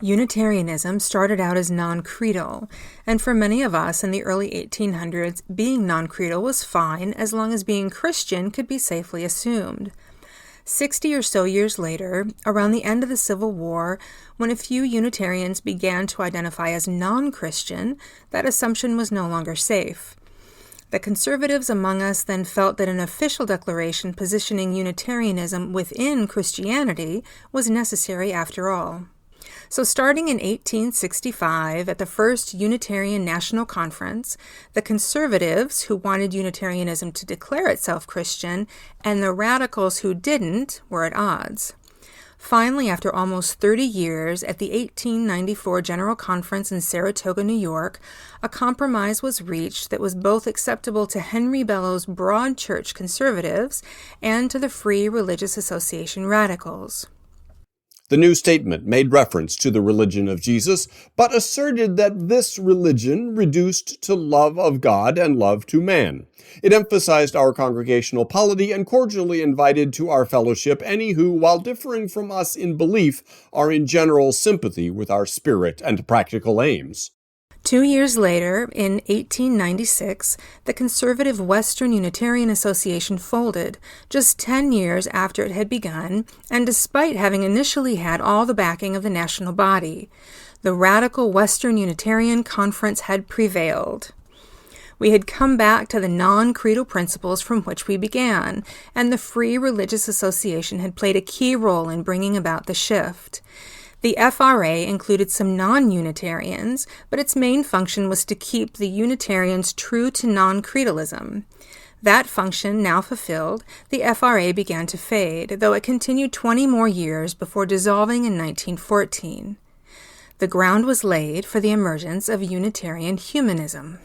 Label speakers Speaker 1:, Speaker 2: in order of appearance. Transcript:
Speaker 1: Unitarianism started out as non-creedal, and for many of us in the early 1800s, being non-creedal was fine as long as being Christian could be safely assumed. 60 or so years later, around the end of the Civil War, when a few Unitarians began to identify as non-Christian, that assumption was no longer safe. The conservatives among us then felt that an official declaration positioning Unitarianism within Christianity was necessary after all. So starting in 1865, at the first Unitarian National Conference, the conservatives, who wanted Unitarianism to declare itself Christian, and the radicals who didn't, were at odds. Finally, after almost 30 years, at the 1894 General Conference in Saratoga, New York, a compromise was reached that was both acceptable to Henry Bellow's Broad Church conservatives and to the Free Religious Association radicals.
Speaker 2: The new statement made reference to the religion of Jesus, but asserted that this religion reduced to love of God and love to man. It emphasized our congregational polity and cordially invited to our fellowship any who, while differing from us in belief, are in general sympathy with our spirit and practical aims.
Speaker 1: 2 years later, in 1896, the conservative Western Unitarian Association folded, just 10 years after it had begun, and despite having initially had all the backing of the national body. The radical Western Unitarian Conference had prevailed. We had come back to the non-creedal principles from which we began, and the Free Religious Association had played a key role in bringing about the shift. The FRA included some non-Unitarians, but its main function was to keep the Unitarians true to non-creedalism. That function now fulfilled, the FRA began to fade, though it continued 20 more years before dissolving in 1914. The ground was laid for the emergence of Unitarian humanism.